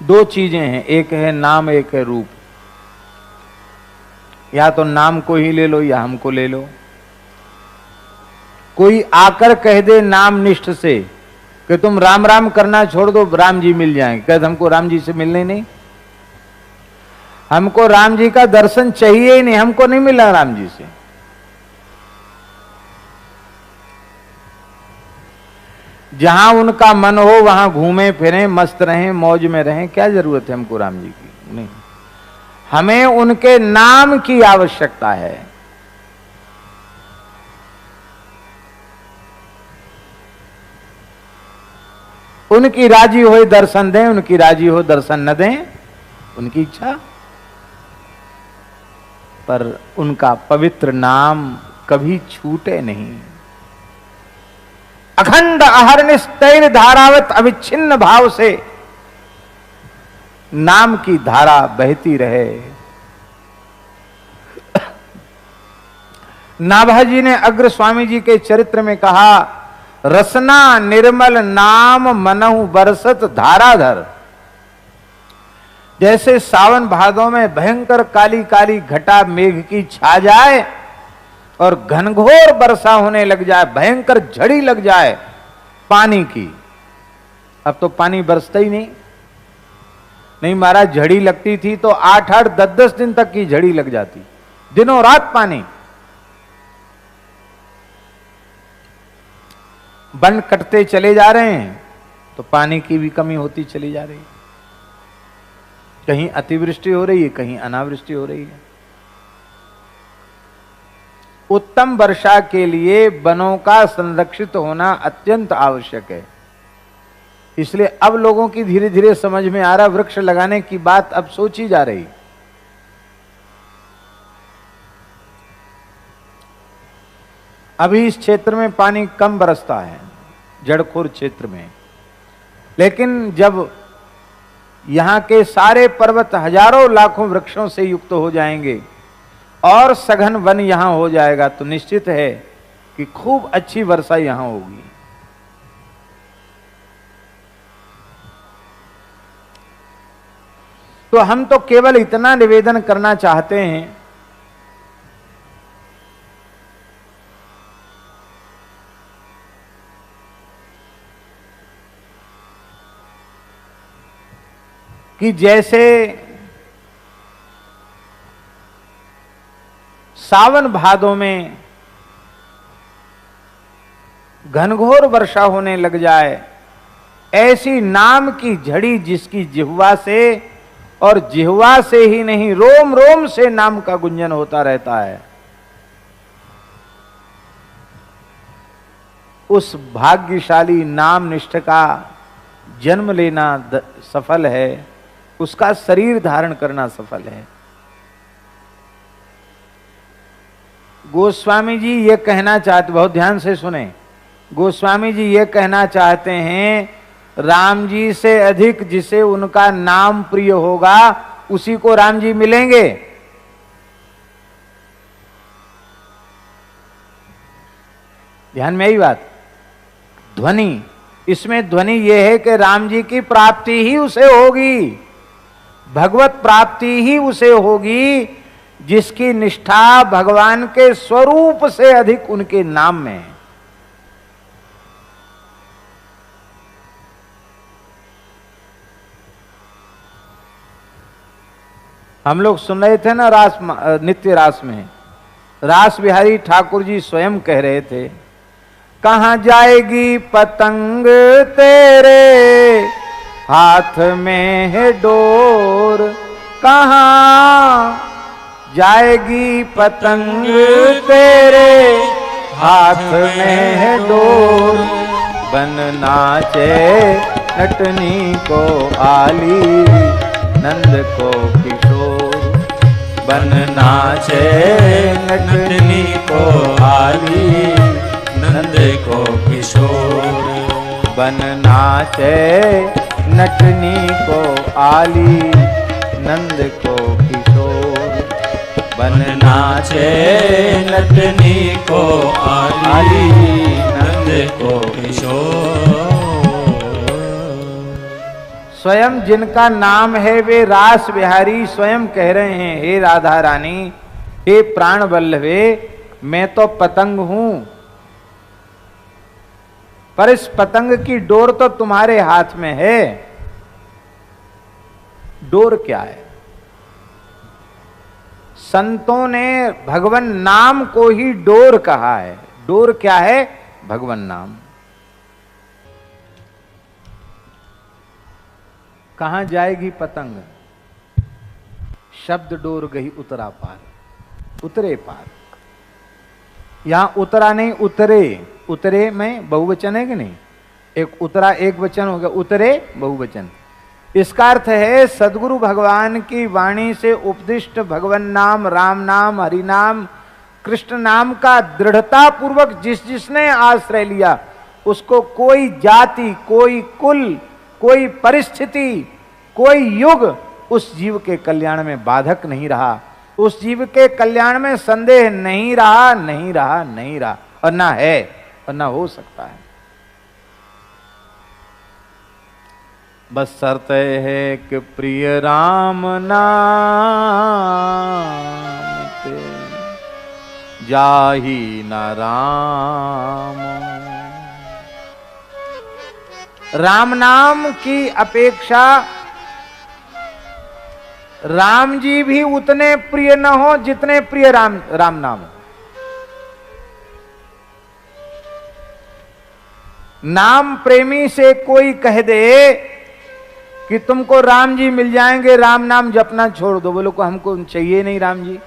दो चीजें हैं, एक है नाम, एक है रूप। या तो नाम को ही ले लो या हमको ले लो। कोई आकर कह दे नाम निष्ठ से कि तुम राम राम करना छोड़ दो, राम जी मिल जाएंगे, कहते हमको राम जी से मिलने नहीं, हमको राम जी का दर्शन चाहिए ही नहीं, हमको नहीं मिला राम जी से। जहां उनका मन हो वहां घूमे फिरें, मस्त रहें, मौज में रहें, क्या जरूरत है हमको राम जी की? नहीं, हमें उनके नाम की आवश्यकता है। उनकी राजी हो दर्शन दें, उनकी राजी हो दर्शन न दें, उनकी इच्छा, पर उनका पवित्र नाम कभी छूटे नहीं। अखंड अहर्निश तैर धारावत अविच्छिन्न भाव से नाम की धारा बहती रहे। नाभाजी ने अग्र स्वामी जी के चरित्र में कहा, रसना निर्मल नाम मनहु बरसत धाराधर। जैसे सावन भादों में भयंकर काली काली घटा मेघ की छा जाए और घनघोर वर्षा होने लग जाए, भयंकर झड़ी लग जाए पानी की। अब तो पानी बरसता ही नहीं महाराज, झड़ी लगती थी तो 8-8 10-10 दिन तक की झड़ी लग जाती, दिनों रात पानी। वन कटते चले जा रहे हैं तो पानी की भी कमी होती चली जा रही है। कहीं अतिवृष्टि हो रही है, कहीं अनावृष्टि हो रही है। उत्तम वर्षा के लिए वनों का संरक्षित होना अत्यंत आवश्यक है। इसलिए अब लोगों की धीरे धीरे समझ में आ रहा, वृक्ष लगाने की बात अब सोची जा रही। अभी इस क्षेत्र में पानी कम बरसता है, जड़खोर क्षेत्र में, लेकिन जब यहां के सारे पर्वत हजारों लाखों वृक्षों से युक्त हो जाएंगे और सघन वन यहां हो जाएगा तो निश्चित है कि खूब अच्छी वर्षा यहां होगी। तो हम तो केवल इतना निवेदन करना चाहते हैं कि जैसे सावन भादों में घनघोर वर्षा होने लग जाए, ऐसी नाम की झड़ी जिसकी जिह्वा से, और जिह्वा से ही नहीं रोम रोम से नाम का गुंजन होता रहता है, उस भाग्यशाली नाम निष्ठ का जन्म लेना सफल है, उसका शरीर धारण करना सफल है। गोस्वामी जी ये कहना चाहते, बहुत ध्यान से सुने, गोस्वामी जी ये कहना चाहते हैं, राम जी से अधिक जिसे उनका नाम प्रिय होगा उसी को राम जी मिलेंगे। ध्यान में आई बात। ध्वनि, इसमें ध्वनि यह है कि राम जी की प्राप्ति ही उसे होगी, भगवत प्राप्ति ही उसे होगी जिसकी निष्ठा भगवान के स्वरूप से अधिक उनके नाम में है। हम लोग सुन रहे थे ना रास, नित्य रास में रास बिहारी ठाकुर जी स्वयं कह रहे थे, कहां जाएगी पतंग तेरे हाथ में है डोर, कहां जाएगी पतंग तेरे हाथ में है डोर, बन नाचे नटनी को आली नंद को किशोर, बन नाचे नटनी को आली नंद को किशोर, बन नाचे नटनी को आली नंद को किशोर, बन नाचे नटनी को आली नंद को किशोर। स्वयं जिनका नाम है वे रास बिहारी स्वयं कह रहे हैं, हे राधा रानी, हे प्राण वल्लभे, मैं तो पतंग हूं, पर इस पतंग की डोर तो तुम्हारे हाथ में है। डोर क्या है? संतों ने भगवन नाम को ही डोर कहा है। डोर क्या है? भगवन नाम। कहां जाएगी पतंग? शब्द डोर गई उतरा पार, उतरे पार। यहां उतरा नहीं, उतरे। उतरे में बहुवचन है कि नहीं? एक उतरा एक वचन हो गया, उतरे बहुवचन। इसका अर्थ है सदगुरु भगवान की वाणी से उपदिष्ट भगवन नाम, राम नाम, हरि नाम, कृष्ण नाम का दृढ़ता पूर्वक जिसने आश्रय लिया, उसको कोई जाति, कोई कुल, कोई परिस्थिति, कोई युग उस जीव के कल्याण में बाधक नहीं रहा। उस जीव के कल्याण में संदेह नहीं रहा, नहीं रहा, नहीं रहा, और ना है और ना हो सकता है। बस शर्त है कि प्रिय राम नाम ते जाहि न राम। राम नाम की अपेक्षा राम जी भी उतने प्रिय न हो जितने प्रिय राम नाम हो। नाम प्रेमी से कोई कह दे कि तुमको राम जी मिल जाएंगे, राम नाम जपना छोड़ दो, बोलो को हमको चाहिए नहीं राम जी,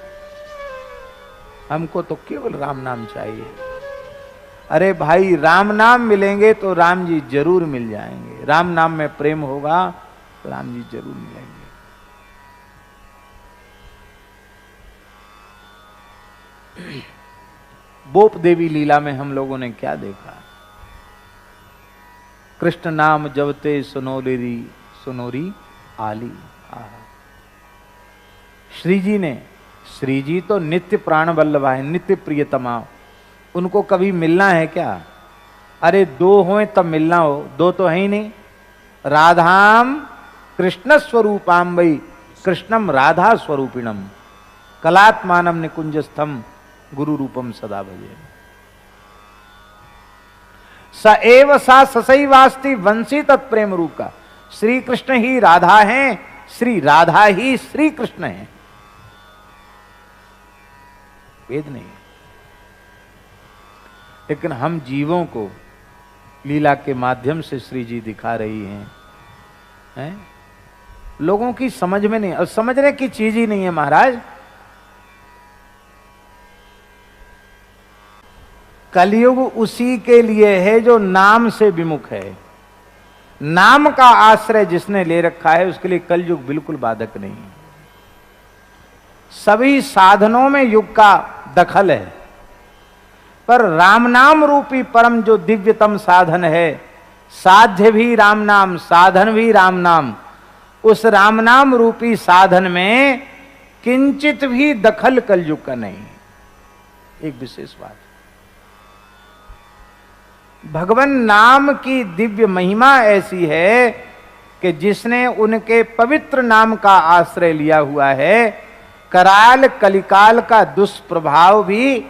हमको तो केवल राम नाम चाहिए। अरे भाई, राम नाम मिलेंगे तो राम जी जरूर मिल जाएंगे। राम नाम में प्रेम होगा तो राम जी जरूर मिलेंगे। बोप देवी लीला में हम लोगों ने क्या देखा? कृष्ण नाम जपते सुनोरी सुनोरी आली। श्री जी तो नित्य प्राण वल्लभा है, नित्य प्रियतमा। उनको कभी मिलना है क्या? अरे दो हों तब मिलना हो, दो तो है ही नहीं। राधाम कृष्ण स्वरूपाम वै कृष्णम राधा स्वरूपिणम कलात्मानम निकुंजस्थम गुरु रूपम सदा भजे। स एव सा ससैवास्ति वंशी तत्प्रेम रूप का। श्री कृष्ण ही राधा हैं, श्री राधा ही श्री कृष्ण हैं। वेद नहीं। लेकिन हम जीवों को लीला के माध्यम से श्री जी दिखा रही हैं, लोगों की समझ में नहीं, और समझने की चीज ही नहीं है महाराज। कलयुग उसी के लिए है जो नाम से विमुख है। नाम का आश्रय जिसने ले रखा है उसके लिए कलयुग बिल्कुल बाधक नहीं। सभी साधनों में युग का दखल है, पर राम नाम रूपी परम जो दिव्यतम साधन है, साध्य भी राम नाम, साधन भी राम नाम, उस राम नाम रूपी साधन में किंचित भी दखल कलयुग का नहीं। एक विशेष बात, भगवान नाम की दिव्य महिमा ऐसी है कि जिसने उनके पवित्र नाम का आश्रय लिया हुआ है, कराल कलिकाल का दुष्प्रभाव भी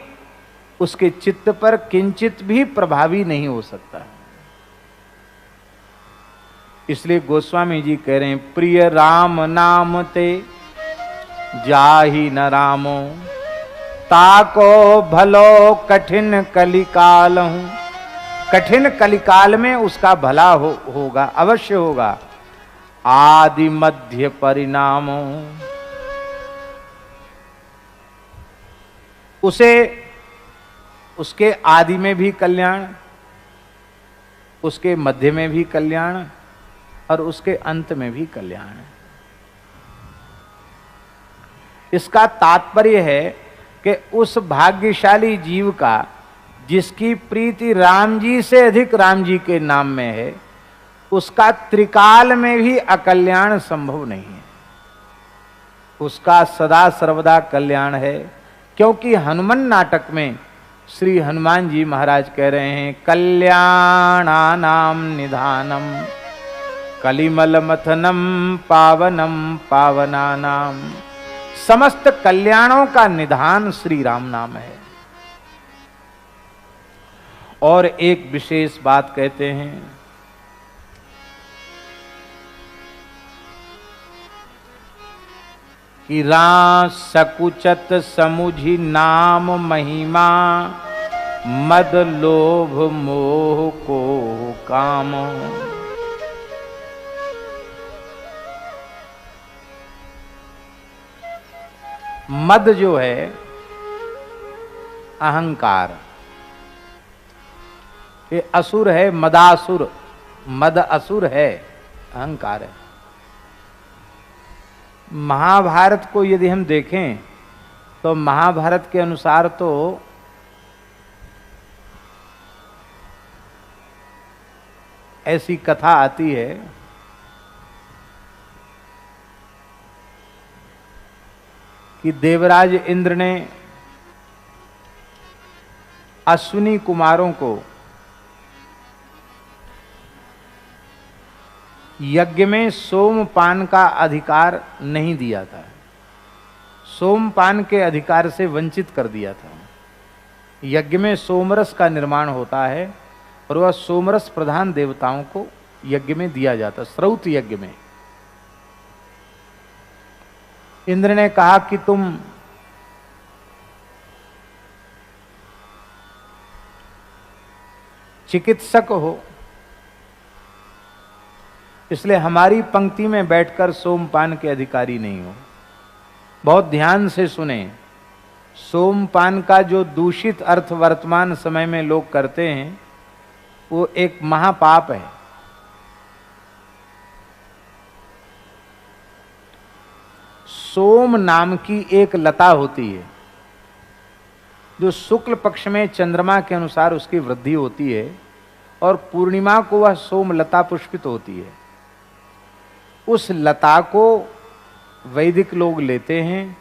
उसके चित्त पर किंचित भी प्रभावी नहीं हो सकता। इसलिए गोस्वामी जी कह रहे हैं, प्रिय राम नाम ते जाहि न रामो ताको भलो कठिन कलिकाल हूं। कठिन कलिकाल में उसका भला होगा, अवश्य होगा। आदि मध्य परिणामो, उसे उसके आदि में भी कल्याण, उसके मध्य में भी कल्याण और उसके अंत में भी कल्याण। इसका तात्पर्य है कि उस भाग्यशाली जीव का जिसकी प्रीति राम जी से अधिक राम जी के नाम में है, उसका त्रिकाल में भी अकल्याण संभव नहीं है। उसका सदा सर्वदा कल्याण है, क्योंकि हनुमान नाटक में श्री हनुमान जी महाराज कह रहे हैं, कल्याणानाम निधानम कलिमल मथनम पावनम पावनानाम। समस्त कल्याणों का निधान श्री राम नाम है। और एक विशेष बात कहते हैं कि राम सकुचत समुझी नाम महिमा, मद लोभ मोह को काम। मद जो है अहंकार, ये असुर है, मदासुर। मद असुर है, अहंकार है। महाभारत को यदि हम देखें तो महाभारत के अनुसार तो ऐसी कथा आती है कि देवराज इंद्र ने अश्विनी कुमारों को यज्ञ में सोमपान का अधिकार नहीं दिया था। सोमपान के अधिकार से वंचित कर दिया था। यज्ञ में सोमरस का निर्माण होता है और वह सोमरस प्रधान देवताओं को यज्ञ में दिया जाता, श्रौत यज्ञ में। इंद्र ने कहा कि तुम चिकित्सक हो, इसलिए हमारी पंक्ति में बैठकर सोमपान के अधिकारी नहीं हो। बहुत ध्यान से सुने, सोमपान का जो दूषित अर्थ वर्तमान समय में लोग करते हैं वो एक महापाप है। सोम नाम की एक लता होती है जो शुक्ल पक्ष में चंद्रमा के अनुसार उसकी वृद्धि होती है और पूर्णिमा को वह सोम लता पुष्पित होती है। उस लता को वैदिक लोग लेते हैं,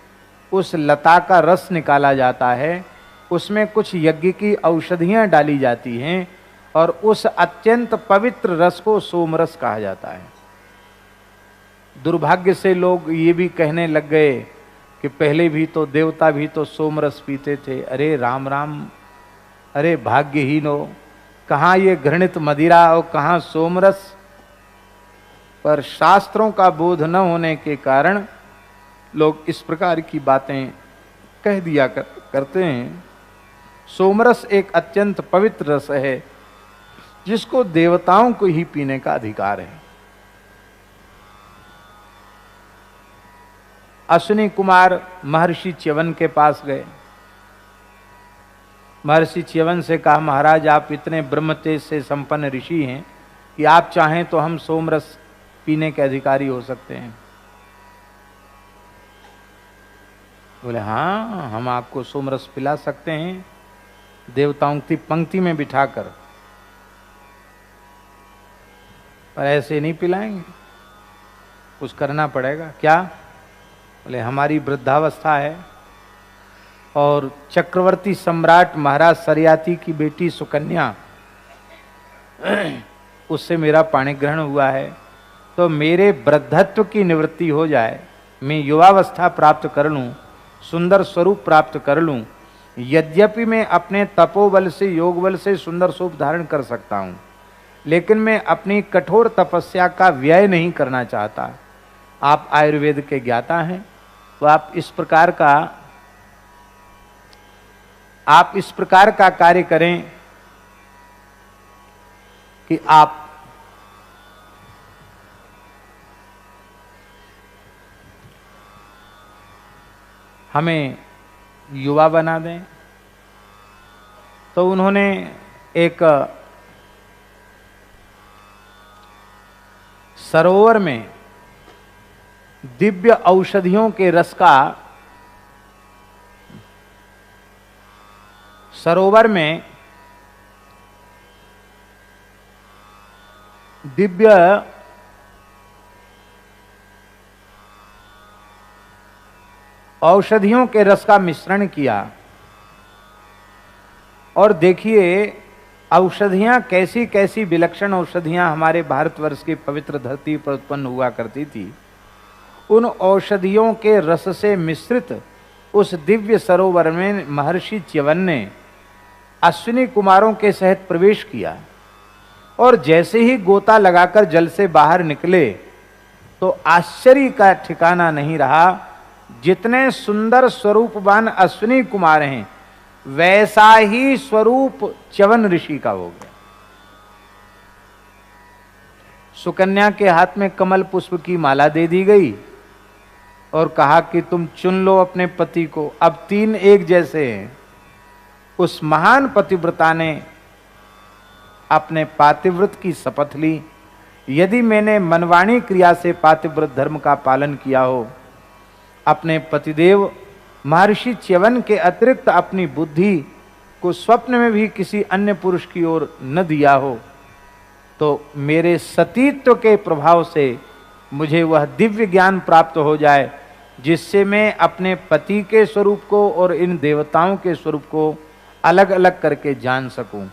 उस लता का रस निकाला जाता है, उसमें कुछ यज्ञ की औषधियां डाली जाती हैं और उस अत्यंत पवित्र रस को सोमरस कहा जाता है। दुर्भाग्य से लोग ये भी कहने लग गए कि पहले भी तो देवता भी तो सोमरस पीते थे। अरे राम राम, अरे भाग्यहीनो, कहाँ ये घृणित मदिरा और कहाँ सोमरस। पर शास्त्रों का बोध न होने के कारण लोग इस प्रकार की बातें कह दिया करते हैं। सोमरस एक अत्यंत पवित्र रस है जिसको देवताओं को ही पीने का अधिकार है। अश्विनी कुमार महर्षि च्यवन के पास गए। महर्षि च्यवन से कहा, महाराज आप इतने ब्रह्म तेज से संपन्न ऋषि हैं कि आप चाहें तो हम सोमरस पीने के अधिकारी हो सकते हैं। बोले हाँ, हम आपको सोमरस पिला सकते हैं, देवताओं की पंक्ति में बिठाकर। पर ऐसे नहीं पिलाएंगे, कुछ करना पड़ेगा। क्या? बोले हमारी वृद्धावस्था है और चक्रवर्ती सम्राट महाराज सरियाती की बेटी सुकन्या, उससे मेरा पाणी ग्रहण हुआ है, तो मेरे वृद्धत्व की निवृत्ति हो जाए, मैं युवावस्था प्राप्त कर लूं, सुंदर स्वरूप प्राप्त कर लूं। यद्यपि मैं अपने तपोबल से, योग बल से सुंदर स्वरूप धारण कर सकता हूं, लेकिन मैं अपनी कठोर तपस्या का व्यय नहीं करना चाहता। आप आयुर्वेद के ज्ञाता हैं, तो आप इस प्रकार का कार्य करें कि आप हमें युवा बना दें। तो उन्होंने एक सरोवर में दिव्य औषधियों के रस का, सरोवर में दिव्य औषधियों के रस का मिश्रण किया और देखिए औषधियां कैसी कैसी विलक्षण औषधियां हमारे भारतवर्ष की पवित्र धरती पर उत्पन्न हुआ करती थी, उन औषधियों के रस से मिश्रित उस दिव्य सरोवर में महर्षि च्यवन ने अश्विनी कुमारों के सहित प्रवेश किया और जैसे ही गोता लगाकर जल से बाहर निकले तो आश्चर्य का ठिकाना नहीं रहा। जितने सुंदर स्वरूपवान अश्विनी कुमार हैं वैसा ही स्वरूप च्यवन ऋषि का हो गया। सुकन्या के हाथ में कमल पुष्प की माला दे दी गई और कहा कि तुम चुन लो अपने पति को, अब 3 एक जैसे हैं। उस महान पतिव्रता ने अपने पातिव्रत की शपथ ली, यदि मैंने मनवाणी क्रिया से पातिव्रत धर्म का पालन किया हो, अपने पतिदेव महर्षि च्यवन के अतिरिक्त अपनी बुद्धि को स्वप्न में भी किसी अन्य पुरुष की ओर न दिया हो, तो मेरे सतीत्व के प्रभाव से मुझे वह दिव्य ज्ञान प्राप्त हो जाए जिससे मैं अपने पति के स्वरूप को और इन देवताओं के स्वरूप को अलग अलग करके जान सकूं।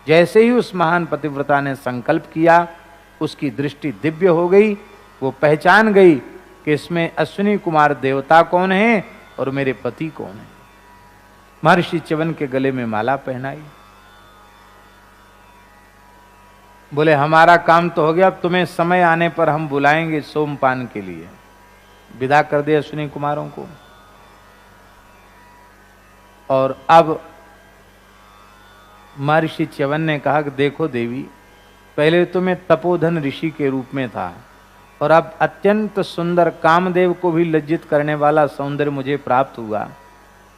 जैसे ही उस महान पतिव्रता ने संकल्प किया, उसकी दृष्टि दिव्य हो गई। वो पहचान गई कि इसमें अश्विनी कुमार देवता कौन है और मेरे पति कौन है। महर्षि च्यवन के गले में माला पहनाई, बोले हमारा काम तो हो गया, अब तुम्हें समय आने पर हम बुलाएंगे सोमपान के लिए। विदा कर दे अश्विनी कुमारों को। और अब महर्षि च्यवन ने कहा कि देखो देवी, पहले तो मैं तपोधन ऋषि के रूप में था और अब अत्यंत सुंदर कामदेव को भी लज्जित करने वाला सौंदर्य मुझे प्राप्त हुआ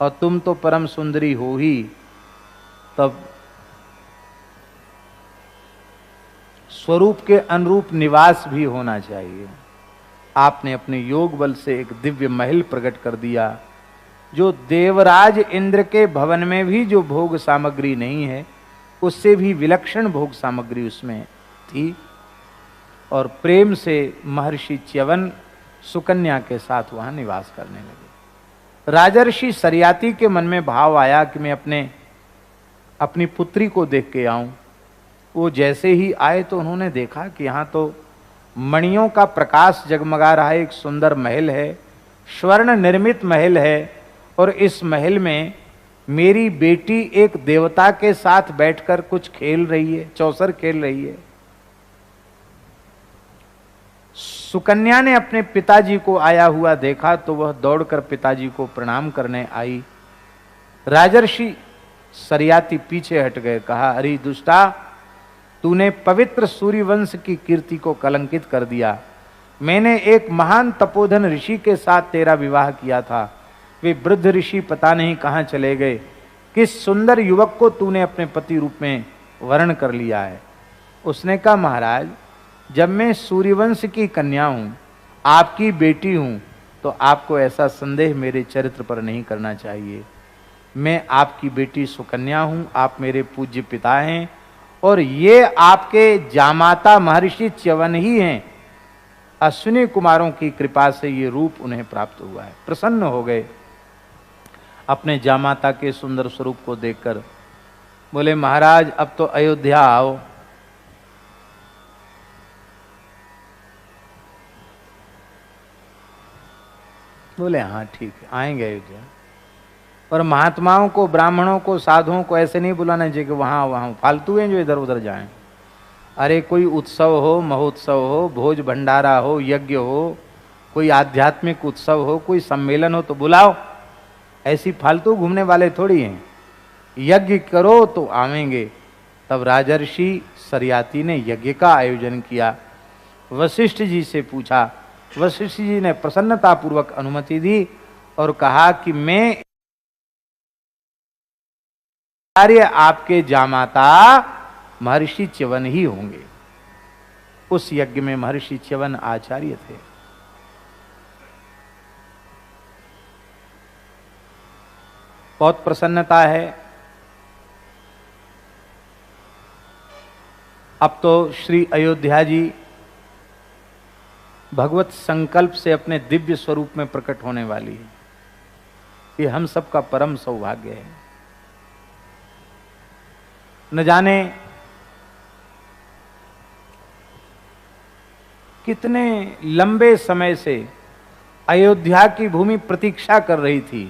और तुम तो परम सुंदरी हो ही, तब स्वरूप के अनुरूप निवास भी होना चाहिए। आपने अपने योग बल से एक दिव्य महल प्रकट कर दिया, जो देवराज इंद्र के भवन में भी जो भोग सामग्री नहीं है उससे भी विलक्षण भोग सामग्री उसमें थी। और प्रेम से महर्षि च्यवन सुकन्या के साथ वहां निवास करने लगे। राजर्षि सरियाती के मन में भाव आया कि मैं अपनी पुत्री को देख के आऊं। वो जैसे ही आए तो उन्होंने देखा कि यहाँ तो मणियों का प्रकाश जगमगा रहा है, एक सुंदर महल है, स्वर्ण निर्मित महल है, और इस महल में मेरी बेटी एक देवता के साथ बैठकर कुछ खेल रही है, चौसर खेल रही है। सुकन्या ने अपने पिताजी को आया हुआ देखा तो वह दौड़कर पिताजी को प्रणाम करने आई। राजर्षि सरियाती पीछे हट गए, कहा अरे दुष्टा, तूने पवित्र सूर्यवंश की कीर्ति को कलंकित कर दिया। मैंने एक महान तपोधन ऋषि के साथ तेरा विवाह किया था, वे वृद्ध ऋषि पता नहीं कहां चले गए। किस सुंदर युवक को तूने अपने पति रूप में वर्ण कर लिया है। उसने कहा महाराज, जब मैं सूर्यवंश की कन्या हूं, आपकी बेटी हूं, तो आपको ऐसा संदेह मेरे चरित्र पर नहीं करना चाहिए। मैं आपकी बेटी सुकन्या हूं, आप मेरे पूज्य पिता हैं और ये आपके जामाता महर्षि च्यवन ही हैं। अश्विनी कुमारों की कृपा से ये रूप उन्हें प्राप्त हुआ है। प्रसन्न हो गए अपने जामाता के सुंदर स्वरूप को देखकर। बोले महाराज, अब तो अयोध्या आओ। बोले हाँ ठीक है, आएंगे अयोध्या। पर महात्माओं को, ब्राह्मणों को, साधुओं को ऐसे नहीं बुलाना चाहिए कि वहां फालतू हैं जो इधर उधर जाएं। अरे कोई उत्सव हो, महोत्सव हो, भोज भंडारा हो, यज्ञ हो, कोई आध्यात्मिक उत्सव हो, कोई सम्मेलन हो तो बुलाओ। ऐसी फालतू घूमने वाले थोड़ी हैं। यज्ञ करो तो आवेंगे। तब राजर्षि सरियाती ने यज्ञ का आयोजन किया। वशिष्ठ जी से पूछा, वशिष्ठ जी ने प्रसन्नता पूर्वक अनुमति दी और कहा कि मैं आचार्य आपके जामाता महर्षि च्यवन ही होंगे। उस यज्ञ में महर्षि च्यवन आचार्य थे। बहुत प्रसन्नता है। अब तो श्री अयोध्या जी भगवत संकल्प से अपने दिव्य स्वरूप में प्रकट होने वाली है। ये हम सबका परम सौभाग्य है। न जाने कितने लंबे समय से अयोध्या की भूमि प्रतीक्षा कर रही थी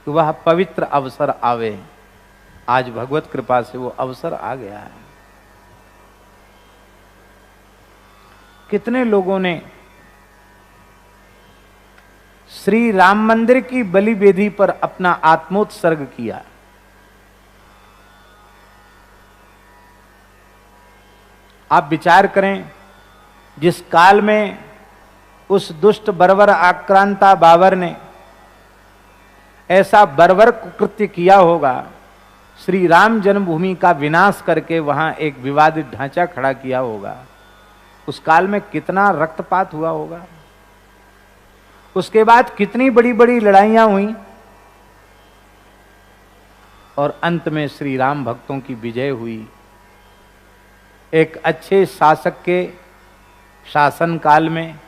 कि वह पवित्र अवसर आवे। आज भगवत कृपा से वो अवसर आ गया है। कितने लोगों ने श्री राम मंदिर की बलि वेदी पर अपना आत्मोत्सर्ग किया। आप विचार करें, जिस काल में उस दुष्ट बर्बर आक्रांता बाबर ने ऐसा बर्बर कृत्य किया होगा, श्री राम जन्मभूमि का विनाश करके वहां एक विवादित ढांचा खड़ा किया होगा, उस काल में कितना रक्तपात हुआ होगा। उसके बाद कितनी बड़ी बड़ी लड़ाइयां हुई और अंत में श्री राम भक्तों की विजय हुई। एक अच्छे शासक के शासन काल में,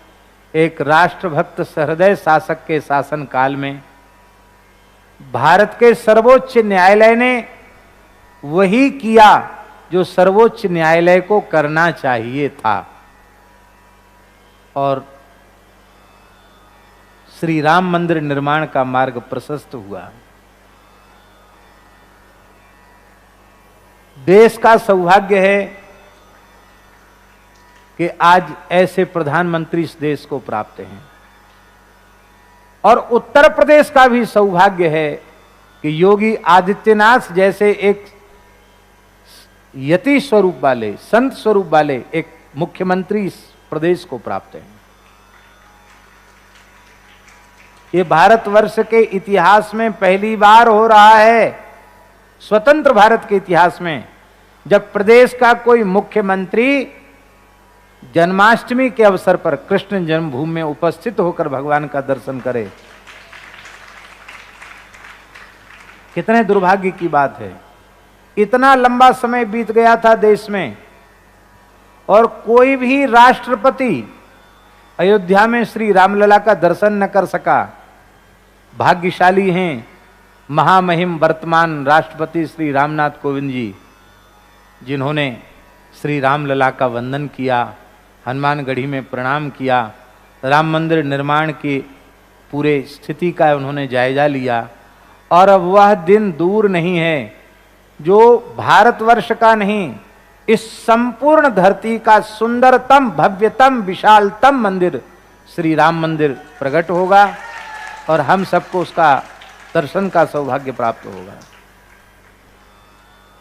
एक राष्ट्रभक्त सहृदय शासक के शासन काल में भारत के सर्वोच्च न्यायालय ने वही किया जो सर्वोच्च न्यायालय को करना चाहिए था और श्री राम मंदिर निर्माण का मार्ग प्रशस्त हुआ। देश का सौभाग्य है कि आज ऐसे प्रधानमंत्री इस देश को प्राप्त हैं और उत्तर प्रदेश का भी सौभाग्य है कि योगी आदित्यनाथ जैसे एक यति स्वरूप वाले, संत स्वरूप वाले एक मुख्यमंत्री इस प्रदेश को प्राप्त हैं। ये भारतवर्ष के इतिहास में पहली बार हो रहा है, स्वतंत्र भारत के इतिहास में, जब प्रदेश का कोई मुख्यमंत्री जन्माष्टमी के अवसर पर कृष्ण जन्मभूमि में उपस्थित होकर भगवान का दर्शन करे। कितने दुर्भाग्य की बात है। इतना लंबा समय बीत गया था देश में और कोई भी राष्ट्रपति अयोध्या में श्री रामलला का दर्शन न कर सका। भाग्यशाली हैं महामहिम वर्तमान राष्ट्रपति श्री रामनाथ कोविंद जी, जिन्होंने श्री रामलला का वंदन किया, हनुमानगढ़ी में प्रणाम किया, राम मंदिर निर्माण की पूरे स्थिति का उन्होंने जायजा लिया और अब वह दिन दूर नहीं है जो भारतवर्ष का नहीं, इस संपूर्ण धरती का सुंदरतम, भव्यतम, विशालतम मंदिर श्री राम मंदिर प्रकट होगा और हम सबको उसका दर्शन का सौभाग्य प्राप्त होगा।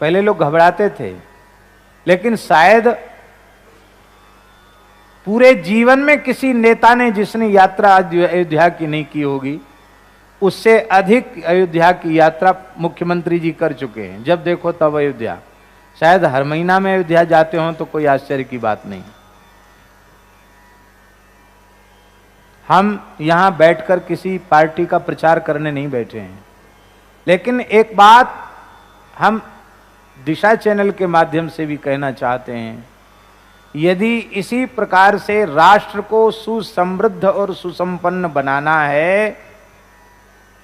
पहले लोग घबराते थे, लेकिन शायद पूरे जीवन में किसी नेता ने जिसने यात्रा अयोध्या की नहीं की होगी, उससे अधिक अयोध्या की यात्रा मुख्यमंत्री जी कर चुके हैं। जब देखो तब अयोध्या, शायद हर महीना में अयोध्या जाते हो तो कोई आश्चर्य की बात नहीं। हम यहां बैठकर किसी पार्टी का प्रचार करने नहीं बैठे हैं, लेकिन एक बात हम दिशा चैनल के माध्यम से भी कहना चाहते हैं, यदि इसी प्रकार से राष्ट्र को सुसमृद्ध और सुसंपन्न बनाना है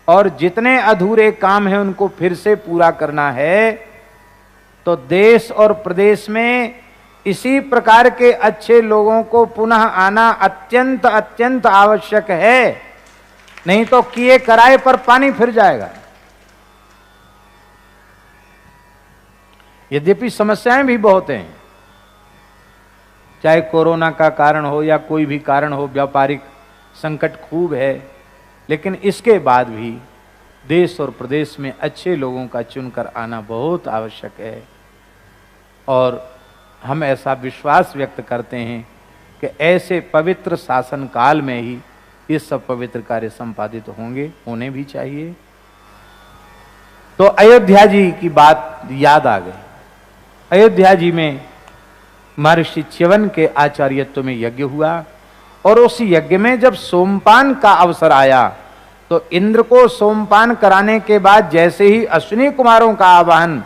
और जितने अधूरे काम हैं उनको फिर से पूरा करना है, तो देश और प्रदेश में इसी प्रकार के अच्छे लोगों को पुनः आना अत्यंत अत्यंत आवश्यक है। नहीं तो किए कराए पर पानी फिर जाएगा। यद्यपि समस्याएं भी बहुत हैं, चाहे कोरोना का कारण हो या कोई भी कारण हो, व्यापारिक संकट खूब है, लेकिन इसके बाद भी देश और प्रदेश में अच्छे लोगों का चुनकर आना बहुत आवश्यक है और हम ऐसा विश्वास व्यक्त करते हैं कि ऐसे पवित्र शासन काल में ही ये सब पवित्र कार्य संपादित होंगे, होने भी चाहिए। तो अयोध्या जी की बात याद आ गई। अयोध्या जी में महर्षि च्यवन के आचार्यत्व में यज्ञ हुआ और उस यज्ञ में जब सोमपान का अवसर आया तो इंद्र को सोमपान कराने के बाद जैसे ही अश्विनी कुमारों का आवाहन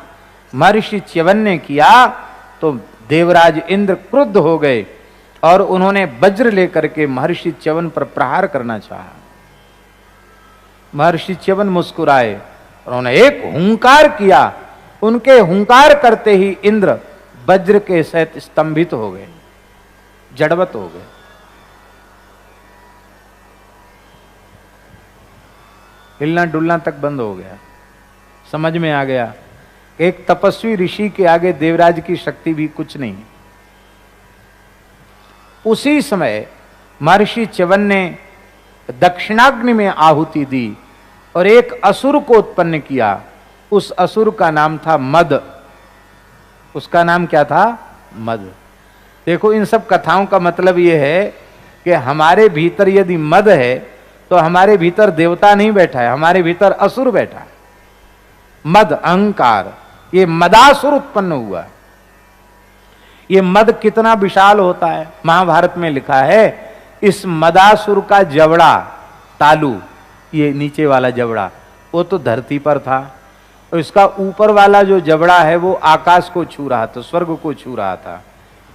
महर्षि च्यवन ने किया तो देवराज इंद्र क्रुद्ध हो गए और उन्होंने वज्र लेकर के महर्षि च्यवन पर प्रहार करना चाहा। महर्षि च्यवन मुस्कुराए और उन्होंने एक हुंकार किया। उनके हुंकार करते ही इंद्र वज्र के सहित स्तंभित हो गए। जड़वत हो गए। हिलना डुलना तक बंद हो गया। समझ में आ गया एक तपस्वी ऋषि के आगे देवराज की शक्ति भी कुछ नहीं। उसी समय महर्षि च्यवन ने दक्षिणाग्नि में आहुति दी और एक असुर को उत्पन्न किया। उस असुर का नाम था मद। उसका नाम क्या था? मद। देखो, इन सब कथाओं का मतलब यह है कि हमारे भीतर यदि मद है तो हमारे भीतर देवता नहीं बैठा है, हमारे भीतर असुर बैठा है। मद, अहंकार, ये मदासुर उत्पन्न हुआ। ये मद कितना विशाल होता है, महाभारत में लिखा है। इस मदासुर का जबड़ा, तालू, ये नीचे वाला जबड़ा, वो तो धरती पर था, और इसका ऊपर वाला जो जबड़ा है वो आकाश को छू रहा था, स्वर्ग को छू रहा था।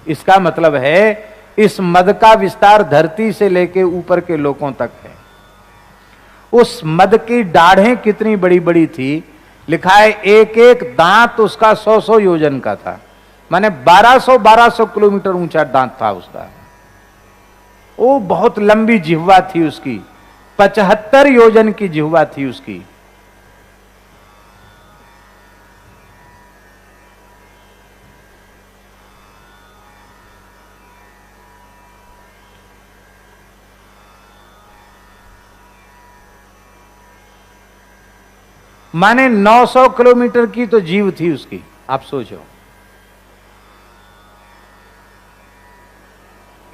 इसका मतलब है इस मद का विस्तार धरती से लेके ऊपर के लोकों तक है। उस मद की दाढ़ें कितनी बड़ी बड़ी थी, लिखा है एक एक दांत उसका 100-100 योजन का था, माने 1200 किलोमीटर ऊंचा दांत था उसका। वो बहुत लंबी जिह्वा थी उसकी, 75 योजन की जिह्वा थी उसकी। माने 900 किलोमीटर की तो जीव थी उसकी। आप सोचो,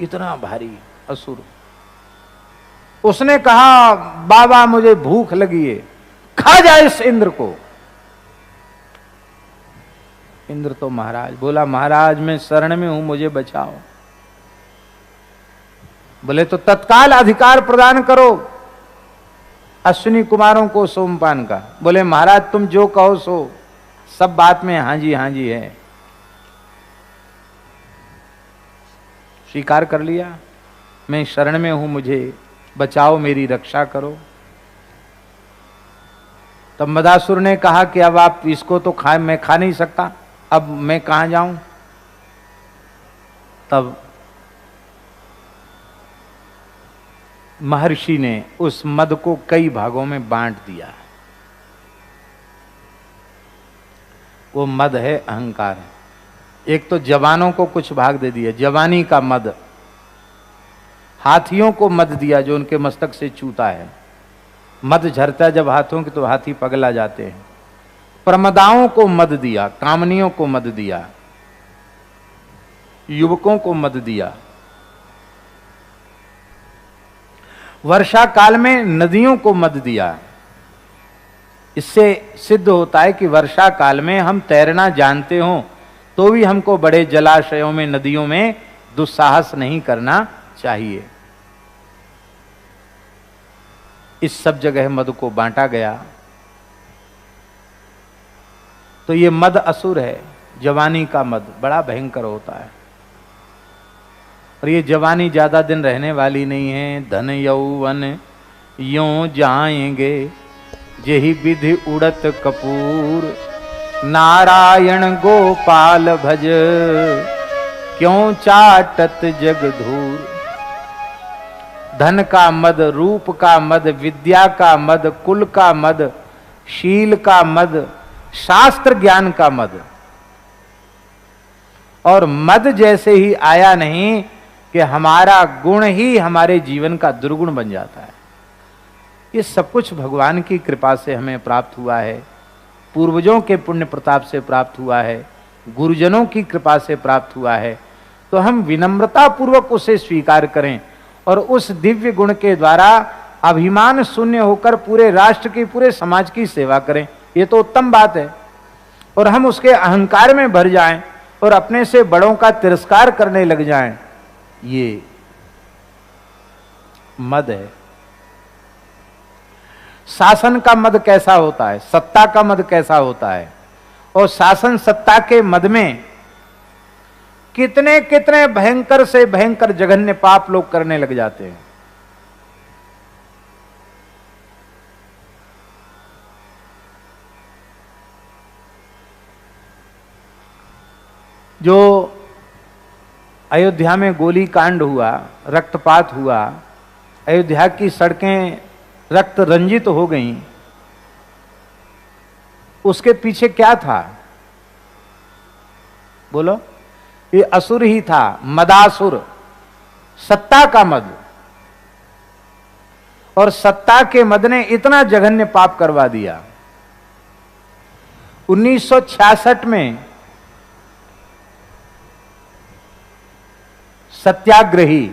इतना भारी असुर। उसने कहा बाबा मुझे भूख लगी है, खा जाए इस इंद्र को। इंद्र तो महाराज बोला, महाराज मैं शरण में हूं, मुझे बचाओ। बोले तो तत्काल अधिकार प्रदान करो अश्विनी कुमारों को सोमपान का। बोले महाराज तुम जो कहो सो, सब बात में हाँ जी है। स्वीकार कर लिया, मैं शरण में हूं, मुझे बचाओ, मेरी रक्षा करो। तब मदासुर ने कहा कि अब आप इसको तो मैं खा नहीं सकता, अब मैं कहां जाऊं। तब महर्षि ने उस मद को कई भागों में बांट दिया। वो मद है, अहंकार है। एक तो जवानों को कुछ भाग दे दिया, जवानी का मद। हाथियों को मद दिया जो उनके मस्तक से चूता है। मद झरता जब हाथों की तो हाथी पगला जाते हैं। प्रमदाओं को मद दिया, कामनियों को मद दिया, युवकों को मद दिया। वर्षा काल में नदियों को मद दिया। इससे सिद्ध होता है कि वर्षा काल में हम तैरना जानते हो तो भी हमको बड़े जलाशयों में, नदियों में दुस्साहस नहीं करना चाहिए। इस सब जगह मद को बांटा गया। तो ये मद असुर है, जवानी का मद बड़ा भयंकर होता है। और ये जवानी ज्यादा दिन रहने वाली नहीं है। धन यौवन यों जाएंगे, जेहि विधि उड़त कपूर। नारायण गोपाल भज, क्यों चाटत जग धूर। धन का मद, रूप का मद, विद्या का मद, कुल का मद, शील का मद, शास्त्र ज्ञान का मद। और मद जैसे ही आया नहीं कि हमारा गुण ही हमारे जीवन का दुर्गुण बन जाता है। ये सब कुछ भगवान की कृपा से हमें प्राप्त हुआ है, पूर्वजों के पुण्य प्रताप से प्राप्त हुआ है, गुरुजनों की कृपा से प्राप्त हुआ है। तो हम विनम्रता पूर्वक उसे स्वीकार करें और उस दिव्य गुण के द्वारा अभिमान शून्य होकर पूरे राष्ट्र की, पूरे समाज की सेवा करें। ये तो उत्तम बात है। और हम उसके अहंकार में भर जाएं और अपने से बड़ों का तिरस्कार करने लग जाएं, ये मद है। शासन का मद कैसा होता है, सत्ता का मद कैसा होता है, और शासन सत्ता के मद में कितने कितने भयंकर से भयंकर जघन्य पाप लोग करने लग जाते हैं। जो अयोध्या में गोली कांड हुआ, रक्तपात हुआ, अयोध्या की सड़कें रक्त रंजित हो गईं, उसके पीछे क्या था? बोलो। ये असुर ही था, मदासुर, सत्ता का मद। और सत्ता के मद ने इतना जघन्य पाप करवा दिया। 1966 में सत्याग्रही,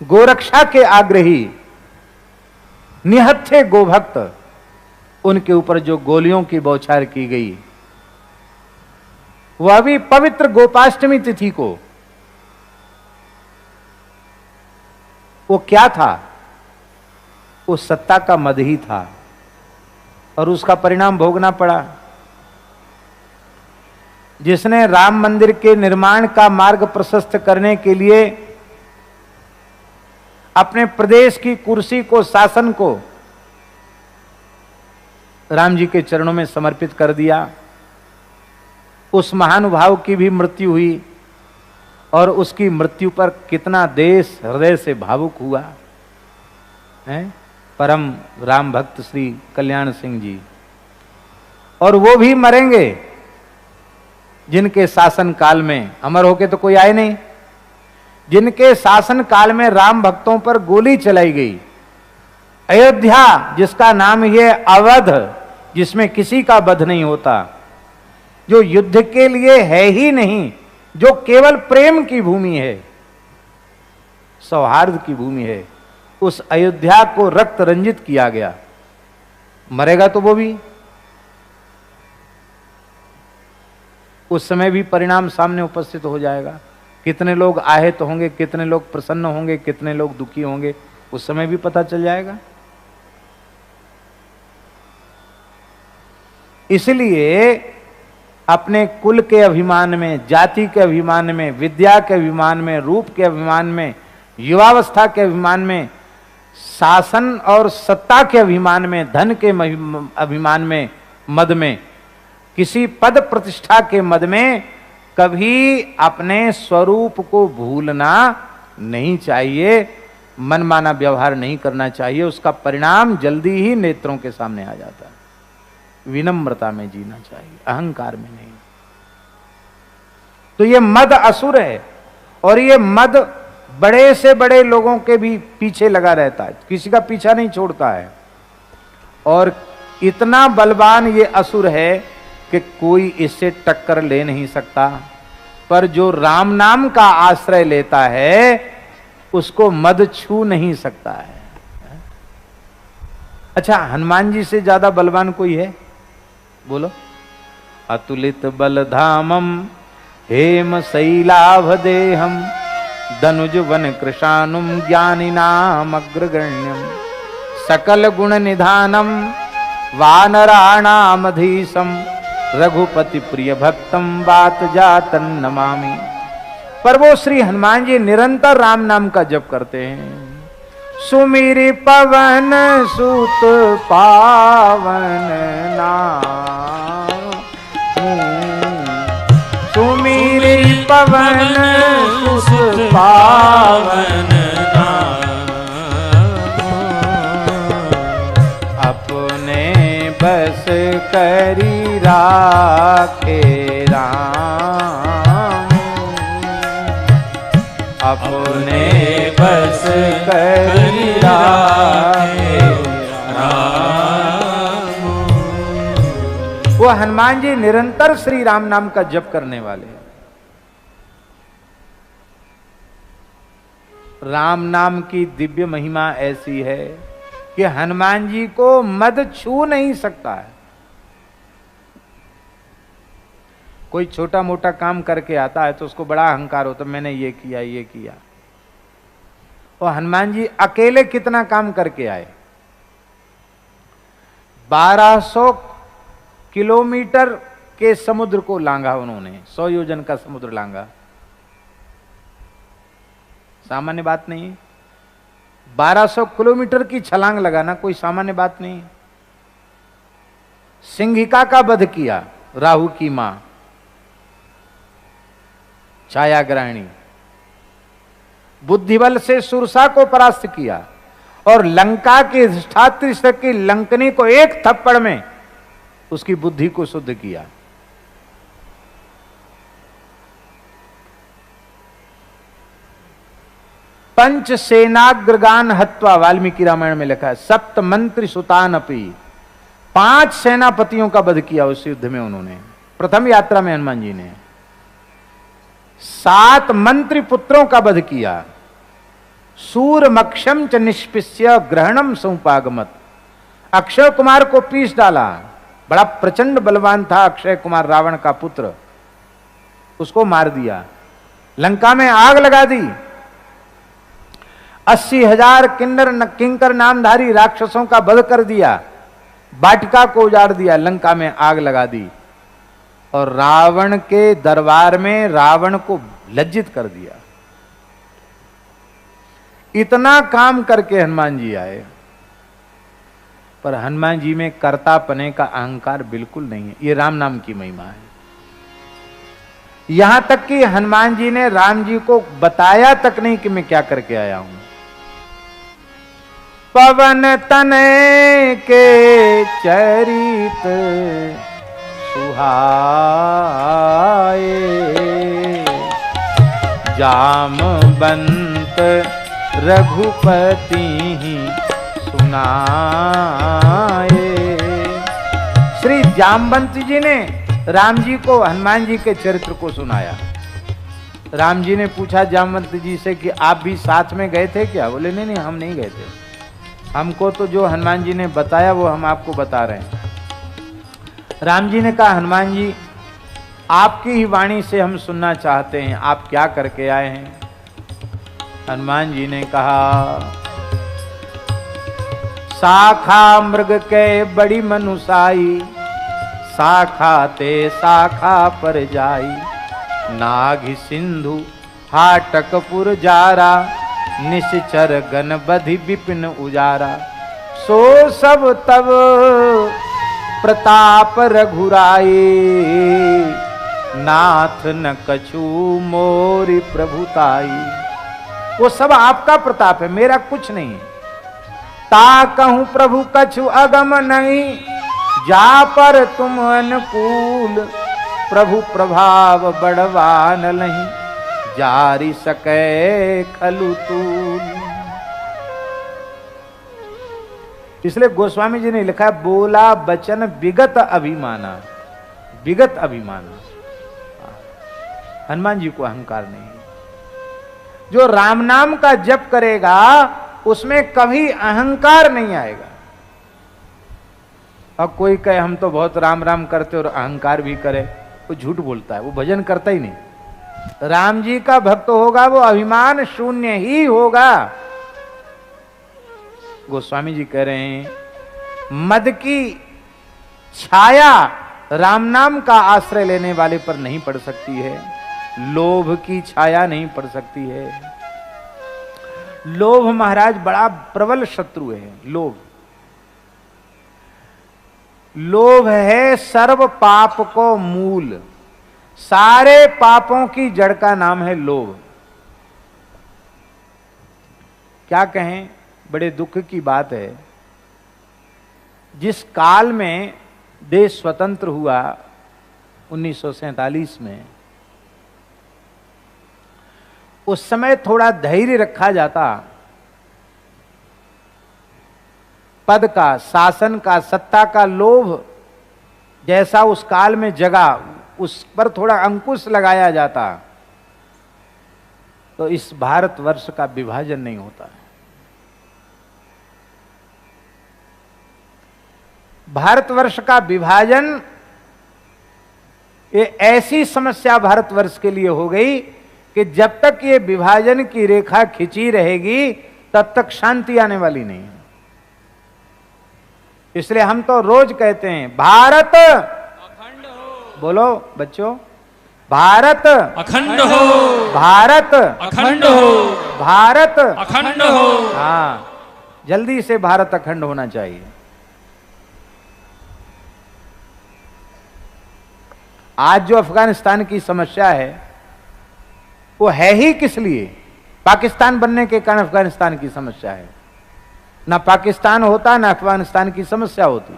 गोरक्षा के आग्रही, निहत्थे गोभक्त, उनके ऊपर जो गोलियों की बौछार की गई, वह भी पवित्र गोपाष्टमी तिथि को। वो क्या था? वो सत्ता का मद ही था, और उसका परिणाम भोगना पड़ा। जिसने राम मंदिर के निर्माण का मार्ग प्रशस्त करने के लिए अपने प्रदेश की कुर्सी को, शासन को राम जी के चरणों में समर्पित कर दिया, उस महानुभाव की भी मृत्यु हुई। और उसकी मृत्यु पर कितना देश हृदय से भावुक हुआ है, परम राम भक्त श्री कल्याण सिंह जी। और वो भी मरेंगे जिनके शासन काल में, अमर होके तो कोई आए नहीं, जिनके शासन काल में राम भक्तों पर गोली चलाई गई। अयोध्या जिसका नाम ये अवध, जिसमें किसी का वध नहीं होता, जो युद्ध के लिए है ही नहीं, जो केवल प्रेम की भूमि है, सौहार्द की भूमि है, उस अयोध्या को रक्त रंजित किया गया। मरेगा तो वो भी। उस समय भी परिणाम सामने उपस्थित हो जाएगा। कितने लोग आहत होंगे, कितने लोग प्रसन्न होंगे, कितने लोग दुखी होंगे, उस समय भी पता चल जाएगा। इसलिए अपने कुल के अभिमान में, जाति के अभिमान में, विद्या के अभिमान में, रूप के अभिमान में, युवावस्था के अभिमान में, शासन और सत्ता के अभिमान में, धन के अभिमान में, मद में, किसी पद प्रतिष्ठा के मद में कभी अपने स्वरूप को भूलना नहीं चाहिए, मनमाना व्यवहार नहीं करना चाहिए। उसका परिणाम जल्दी ही नेत्रों के सामने आ जाता है। विनम्रता में जीना चाहिए, अहंकार में नहीं। तो ये मद असुर है, और ये मद बड़े से बड़े लोगों के भी पीछे लगा रहता है, किसी का पीछा नहीं छोड़ता है। और इतना बलवान ये असुर है कि कोई इससे टक्कर ले नहीं सकता। पर जो राम नाम का आश्रय लेता है उसको मद छू नहीं सकता है। अच्छा, हनुमान जी से ज्यादा बलवान कोई है? बोलो। अतुलित बलधामम हेम शैलाभदेहम धनुज वन कृशानुम ज्ञानिनाम अग्रगण्यम सकल गुण निधानम वानराणामधीशम रघुपति प्रिय भक्तम बात जातन नमामि। पर वो श्री हनुमान जी निरंतर राम नाम का जप करते हैं। सुमिरि पवन सुत पावन नाम, सुमिरि पवन सुत पावन नाम, अपने बस करी राखे राम, अपने बस करी राखे राम। वो हनुमान जी निरंतर श्री राम नाम का जप करने वाले हैं। राम नाम की दिव्य महिमा ऐसी है कि हनुमान जी को मद छू नहीं सकता है। कोई छोटा मोटा काम करके आता है तो उसको बड़ा अहंकार होता है, मैंने ये किया ये किया। और हनुमान जी अकेले कितना काम करके आए। 1200 किलोमीटर के समुद्र को लांघा उन्होंने, 100 योजन का समुद्र लांघा। सामान्य बात नहीं। 1200 किलोमीटर की छलांग लगाना कोई सामान्य बात नहीं। सिंहिका का वध किया, राहु की मां छायाग्रहणी। बुद्धिबल से सुरसा को परास्त किया और लंका की अधिष्ठात्री की लंकनी को एक थप्पड़ में उसकी बुद्धि को शुद्ध किया। पंच सेनाग्रगान हत्वा, वाल्मीकि रामायण में लिखा है, सप्त मंत्री सुतान अपी, 5 सेनापतियों का वध किया उस युद्ध में उन्होंने, प्रथम यात्रा में हनुमान जी ने। 7 मंत्री पुत्रों का वध किया। सूरमक्षम च निष्पिष्य ग्रहणम समुपागमत, अक्षय कुमार को पीस डाला। बड़ा प्रचंड बलवान था अक्षय कुमार, रावण का पुत्र, उसको मार दिया। लंका में आग लगा दी। 80,000 किंकर नामधारी राक्षसों का वध कर दिया। वाटिका को उजाड़ दिया, लंका में आग लगा दी और रावण के दरबार में रावण को लज्जित कर दिया। इतना काम करके हनुमान जी आए, पर हनुमान जी में कर्तापने का अहंकार बिल्कुल नहीं है। ये राम नाम की महिमा है। यहां तक कि हनुमान जी ने राम जी को बताया तक नहीं कि मैं क्या करके आया हूं। पवन तनय के चरित सुहाए, जामवंत रघुपति सुनाए। श्री जामवंत जी ने राम जी को हनुमान जी के चरित्र को सुनाया। राम जी ने पूछा जामवंत जी से कि आप भी साथ में गए थे क्या? बोले नहीं नहीं, हम नहीं गए थे, हमको तो जो हनुमान जी ने बताया वो हम आपको बता रहे हैं। राम जी ने कहा, हनुमान जी आपकी ही वाणी से हम सुनना चाहते हैं, आप क्या करके आए हैं? हनुमान जी ने कहा, शाखा मृग के बड़ी मनुसाई, शाखा ते शाखा पर जाई, नाग सिंधु हाटकपुर जारा, निश्चर गण बधि विपिन उजारा, सो सब तब प्रताप रघुराई, नाथ न कछु मोरी प्रभुताई। वो सब आपका प्रताप है, मेरा कुछ नहीं है। ता कहूं प्रभु कछु अगम नहीं, जा पर तुम अनुकूल, प्रभु प्रभाव बड़वान नहीं, जारी सके खलु तूल। इसलिए गोस्वामी जी ने लिखा है, बोला बचन विगत अभिमाना, विगत अभिमाना। हनुमान जी को अहंकार नहीं। जो राम नाम का जप करेगा उसमें कभी अहंकार नहीं आएगा। अब कोई कहे हम तो बहुत राम राम करते और अहंकार भी करे, वो झूठ बोलता है, वो भजन करता ही नहीं। राम जी का भक्त होगा वो अभिमान शून्य ही होगा। गोस्वामी जी कह रहे हैं, मद की छाया राम नाम का आश्रय लेने वाले पर नहीं पड़ सकती है, लोभ की छाया नहीं पड़ सकती है। लोभ महाराज बड़ा प्रबल शत्रु है। लोभ, लोभ है सर्व पाप को मूल, सारे पापों की जड़ का नाम है लोभ। क्या कहें, बड़े दुख की बात है। जिस काल में देश स्वतंत्र हुआ 1947 में, उस समय थोड़ा धैर्य रखा जाता, पद का, शासन का, सत्ता का लोभ जैसा उस काल में जगा, उस पर थोड़ा अंकुश लगाया जाता, तो इस भारतवर्ष का विभाजन नहीं होता। भारतवर्ष का विभाजन ये ऐसी समस्या भारतवर्ष के लिए हो गई कि जब तक ये विभाजन की रेखा खिंची रहेगी तब तक शांति आने वाली नहीं है। इसलिए हम तो रोज कहते हैं, भारत अखंड हो। बोलो बच्चों, भारत अखंड हो, भारत अखंड हो, भारत अखंड हो। हाँ, जल्दी से भारत अखंड होना चाहिए। आज जो अफगानिस्तान की समस्या है वो है ही किस लिए? पाकिस्तान बनने के कारण अफगानिस्तान की समस्या है। ना पाकिस्तान होता ना अफगानिस्तान की समस्या होती।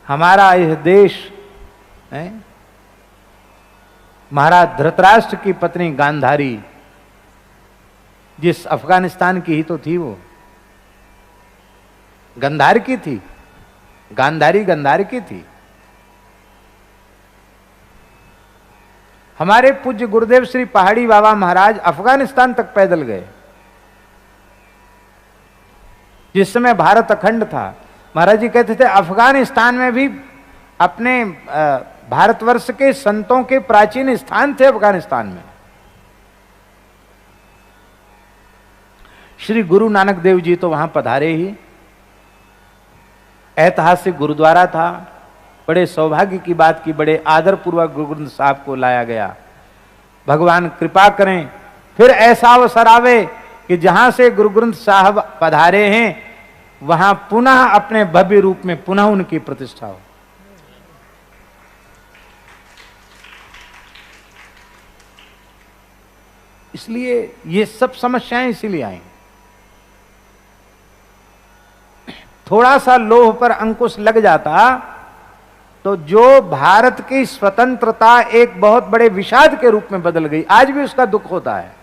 हमारा यह देश है, महाराज धृतराष्ट्र की पत्नी गांधारी जिस अफगानिस्तान की ही तो थी, वो गंधार की थी, गांधारी गंधार की थी। हमारे पूज्य गुरुदेव श्री पहाड़ी बाबा महाराज अफगानिस्तान तक पैदल गए। जिस समय भारत अखंड था, महाराज जी कहते थे अफगानिस्तान में भी अपने भारतवर्ष के संतों के प्राचीन स्थान थे। अफगानिस्तान में श्री गुरु नानक देव जी तो वहां पधारे ही। ऐतिहासिक गुरुद्वारा था। बड़े सौभाग्य की बात की, बड़े आदर पूर्वक गुरु ग्रंथ साहब को लाया गया। भगवान कृपा करें फिर ऐसा अवसर आवे कि जहां से गुरु ग्रंथ साहब पधारे हैं वहां पुनः अपने भव्य रूप में पुनः उनकी प्रतिष्ठा हो। इसलिए ये सब समस्याएं इसीलिए आई। थोड़ा सा लोह पर अंकुश लग जाता तो जो भारत की स्वतंत्रता एक बहुत बड़े विषाद के रूप में बदल गई। आज भी उसका दुख होता है।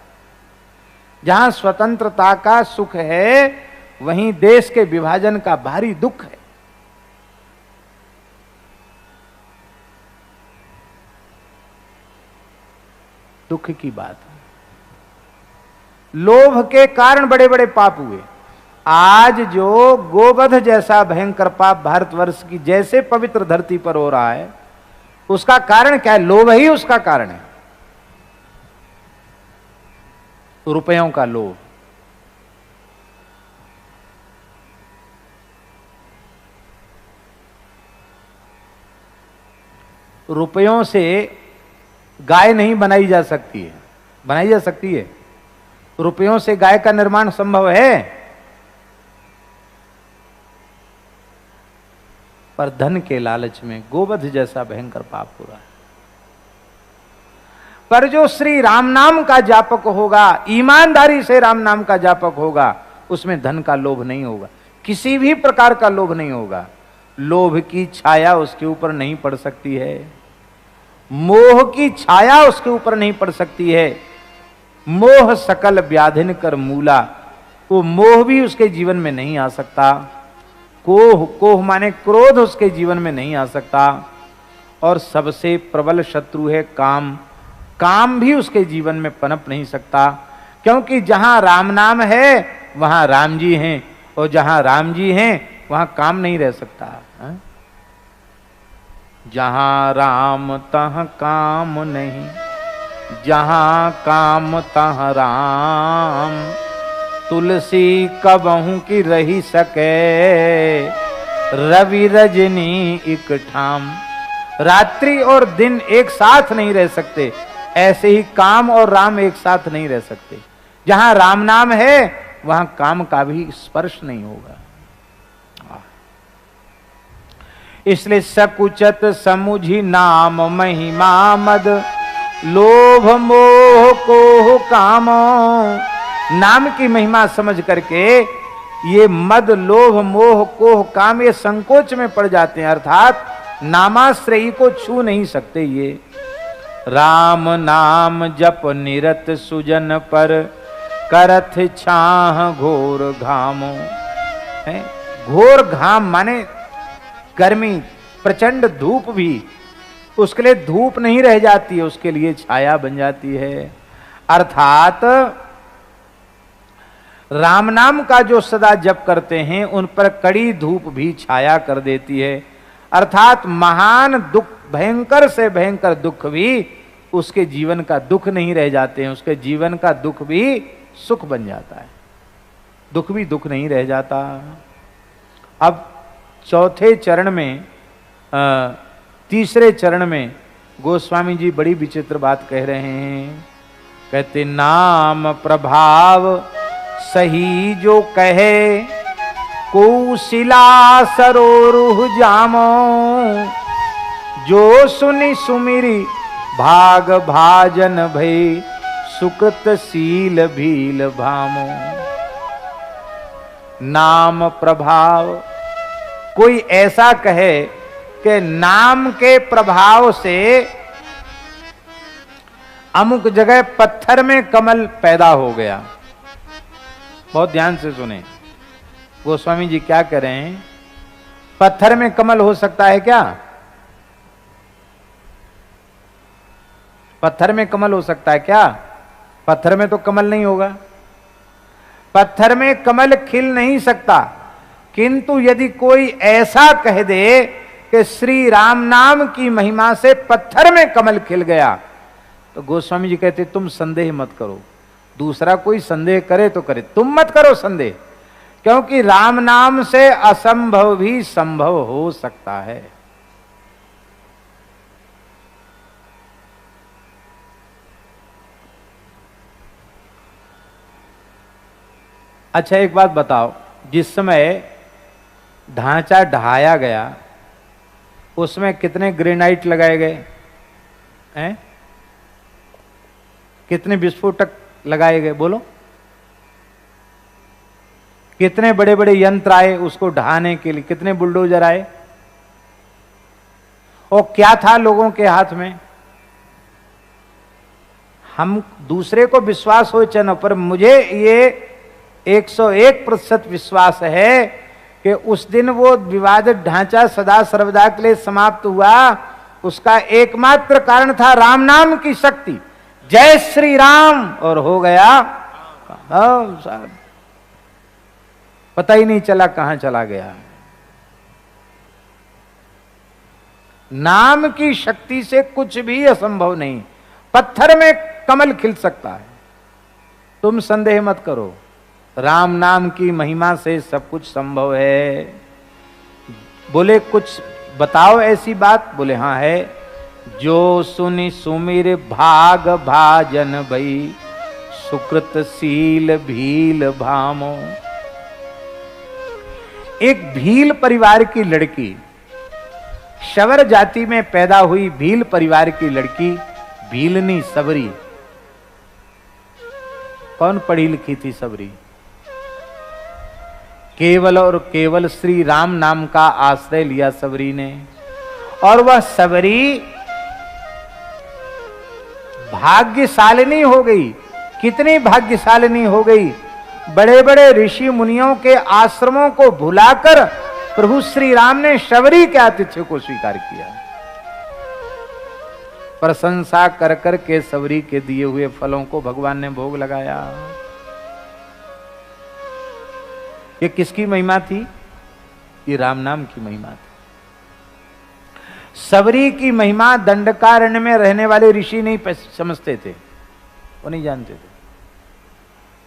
जहां स्वतंत्रता का सुख है वहीं देश के विभाजन का भारी दुख है। दुख की बात है। लोभ के कारण बड़े बड़े पाप हुए। आज जो गोवध जैसा भयंकर पाप भारतवर्ष की जैसे पवित्र धरती पर हो रहा है, उसका कारण क्या है? लोभ ही उसका कारण है। रुपयों का लोभ। रुपयों से गाय नहीं बनाई जा सकती है। बनाई जा सकती है? रुपयों से गाय का निर्माण संभव है, पर धन के लालच में गोवध जैसा भयंकर पाप हो रहा है। पर जो श्री राम नाम का जापक होगा, ईमानदारी से राम नाम का जापक होगा, उसमें धन का लोभ नहीं होगा, किसी भी प्रकार का लोभ नहीं होगा। लोभ की छाया उसके ऊपर नहीं पड़ सकती है, मोह की छाया उसके ऊपर नहीं पड़ सकती है। मोह सकल व्याधिन कर मूला, वो मोह भी उसके जीवन में नहीं आ सकता। कोह, कोह माने क्रोध, उसके जीवन में नहीं आ सकता। और सबसे प्रबल शत्रु है काम। काम भी उसके जीवन में पनप नहीं सकता, क्योंकि जहां राम नाम है वहां राम जी हैं, और जहां राम जी हैं वहां काम नहीं रह सकता है? जहां राम तहाँ काम नहीं, जहां काम तहाँ राम। तुलसी कबहू की रही सके, रवि रजनी एक ठाम। रात्रि और दिन एक साथ नहीं रह सकते, ऐसे ही काम और राम एक साथ नहीं रह सकते। जहां राम नाम है वहां काम का भी स्पर्श नहीं होगा। इसलिए सकुचत समुझी नाम महिमा मद, लोभ मोह को काम। नाम की महिमा समझ करके ये मद, लोभ, मोह, कोह, काम ये संकोच में पड़ जाते हैं, अर्थात नामाश्रयी को छू नहीं सकते। ये राम नाम जप निरत सुजन पर, करथ छाह घोर घामो। है घोर घाम माने गर्मी, प्रचंड धूप भी उसके लिए धूप नहीं रह जाती है, उसके लिए छाया बन जाती है। अर्थात राम नाम का जो सदा जप करते हैं उन पर कड़ी धूप भी छाया कर देती है। अर्थात महान दुख, भयंकर से भयंकर दुख भी उसके जीवन का दुख नहीं रह जाते हैं, उसके जीवन का दुख भी सुख बन जाता है। दुख भी दुख नहीं रह जाता। अब चौथे चरण में, तीसरे चरण में गोस्वामी जी बड़ी विचित्र बात कह रहे हैं। कहते नाम प्रभाव सही जो कहे, कौशिला सरोरुह जामो। जो सुनि सुमिरी भाग भाजन भई, सुकृत सील भील भामो। नाम प्रभाव, कोई ऐसा कहे कि नाम के प्रभाव से अमुक जगह पत्थर में कमल पैदा हो गया। बहुत ध्यान से सुने, गोस्वामी जी क्या कह रहे हैं। पत्थर में कमल हो सकता है क्या? पत्थर में कमल हो सकता है क्या? पत्थर में तो कमल नहीं होगा, पत्थर में कमल खिल नहीं सकता। किंतु यदि कोई ऐसा कह दे कि श्री राम नाम की महिमा से पत्थर में कमल खिल गया, तो गोस्वामी जी कहते तुम संदेह मत करो। दूसरा कोई संदेह करे तो करे, तुम मत करो संदेह, क्योंकि राम नाम से असंभव भी संभव हो सकता है। अच्छा एक बात बताओ, जिस समय ढांचा ढहाया गया उसमें कितने ग्रेनाइट लगाए गए हैं? कितने विस्फोटक लगाए गए बोलो? कितने बड़े बड़े यंत्र आए उसको ढहाने के लिए? कितने बुलडोजर आए? और क्या था लोगों के हाथ में? हम दूसरे को विश्वास हो चनो, पर मुझे ये 101% विश्वास है कि उस दिन वो विवादित ढांचा सदा सर्वदा के लिए समाप्त हुआ। उसका एकमात्र कारण था राम नाम की शक्ति। जय श्री राम और हो गया। साहब पता ही नहीं चला कहां चला गया। नाम की शक्ति से कुछ भी असंभव नहीं। पत्थर में कमल खिल सकता है, तुम संदेह मत करो। राम नाम की महिमा से सब कुछ संभव है। बोले कुछ बताओ ऐसी बात? बोले हाँ है। जो सुनि सुमिर भाग भाजन भई, सुकृत सील भील भामो। एक भील परिवार की लड़की, शवर जाति में पैदा हुई भील परिवार की लड़की, भीलनी सबरी। कौन पढ़ी लिखी थी सबरी? केवल और केवल श्री राम नाम का आश्रय लिया सबरी ने, और वह सबरी भाग्यशालिनी हो गई। कितनी भाग्यशालिनी हो गई! बड़े बड़े ऋषि मुनियों के आश्रमों को भुलाकर प्रभु श्री राम ने शबरी के आतिथ्य को स्वीकार किया। प्रशंसा कर कर के सबरी के दिए हुए फलों को भगवान ने भोग लगाया। ये किसकी महिमा थी? ये राम नाम की महिमा थी। सबरी की महिमा दंडकारण्य में रहने वाले ऋषि नहीं समझते थे, वो नहीं जानते थे।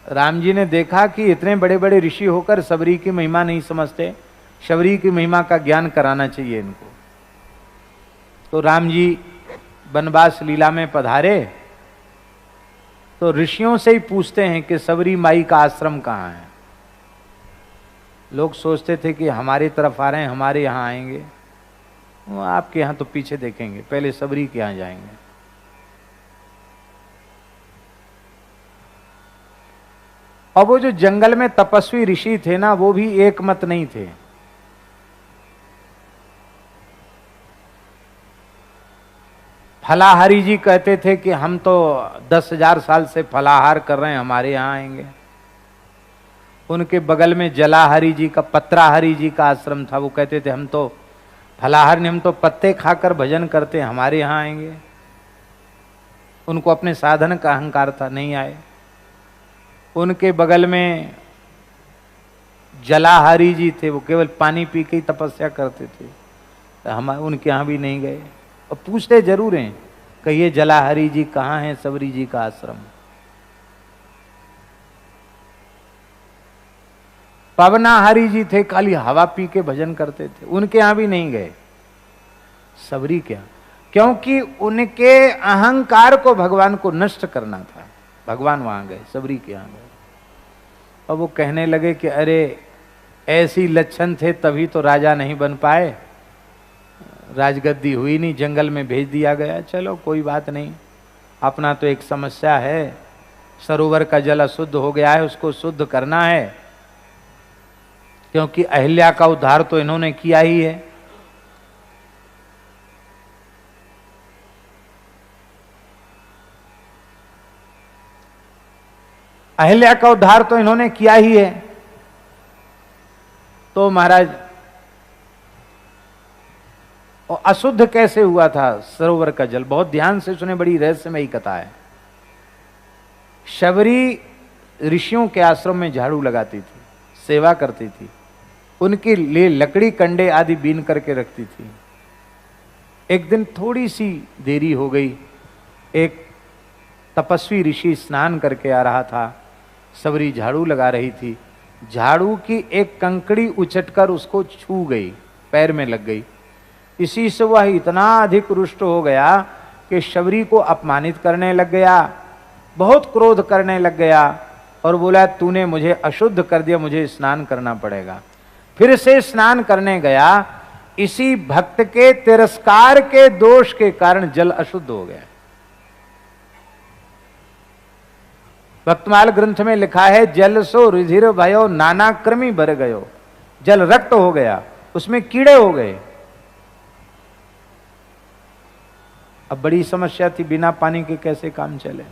राम जी ने देखा कि इतने बड़े बड़े ऋषि होकर सबरी की महिमा नहीं समझते, शबरी की महिमा का ज्ञान कराना चाहिए इनको। तो राम जी वनवास लीला में पधारे तो ऋषियों से ही पूछते हैं कि सबरी माई का आश्रम कहाँ है। लोग सोचते थे कि हमारी तरफ आ रहे हैं, हमारे यहाँ आएंगे। वो आपके यहाँ तो पीछे देखेंगे, पहले सबरी के यहाँ जाएंगे। और वो जो जंगल में तपस्वी ऋषि थे ना, वो भी एक मत नहीं थे। फलाहारी जी कहते थे कि हम तो 10,000 साल से फलाहार कर रहे हैं, हमारे यहाँ आएंगे। उनके बगल में जलाहरी जी का, पत्राहरी जी का आश्रम था। वो कहते थे हम तो फलाहार नहीं, हम तो पत्ते खाकर भजन करते हैं, हमारे यहाँ आएंगे। उनको अपने साधन का अहंकार था, नहीं आए। उनके बगल में जलाहरी जी थे, वो केवल पानी पी के ही तपस्या करते थे, तो हम उनके यहाँ भी नहीं गए। और पूछते जरूर हैं, कहिए जलाहरी जी कहाँ है सबरी जी का आश्रम। पवनाहरी जी थे, खाली हवा पी के भजन करते थे, उनके यहां भी नहीं गए। सबरी के यहां, क्योंकि उनके अहंकार को भगवान को नष्ट करना था, भगवान वहां गए, सबरी के यहां गए। और वो कहने लगे कि अरे ऐसी लक्षण थे तभी तो राजा नहीं बन पाए, राजगद्दी हुई नहीं, जंगल में भेज दिया गया। चलो कोई बात नहीं, अपना तो एक समस्या है, सरोवर का जल अशुद्ध हो गया है, उसको शुद्ध करना है, क्योंकि अहिल्या का उद्धार तो इन्होंने किया ही है। अहिल्या का उद्धार तो इन्होंने किया ही है। तो महाराज, और अशुद्ध कैसे हुआ था सरोवर का जल? बहुत ध्यान से सुने, बड़ी रहस्यमयी कथा है। शबरी ऋषियों के आश्रम में झाड़ू लगाती थी, सेवा करती थी, उनके लिए लकड़ी कंडे आदि बीन करके रखती थी। एक दिन थोड़ी सी देरी हो गई, एक तपस्वी ऋषि स्नान करके आ रहा था, शबरी झाड़ू लगा रही थी, झाड़ू की एक कंकड़ी उचटकर उसको छू गई, पैर में लग गई। इसी से वह इतना अधिक रुष्ट हो गया कि शबरी को अपमानित करने लग गया, बहुत क्रोध करने लग गया और बोला तूने मुझे अशुद्ध कर दिया, मुझे स्नान करना पड़ेगा। फिर से स्नान करने गया, इसी भक्त के तिरस्कार के दोष के कारण जल अशुद्ध हो गया। भक्तमाल ग्रंथ में लिखा है, जल सो रुधिर भयो नाना क्रमी भर गयो, जल रक्त हो गया, उसमें कीड़े हो गए। अब बड़ी समस्या थी, बिना पानी के कैसे काम चले।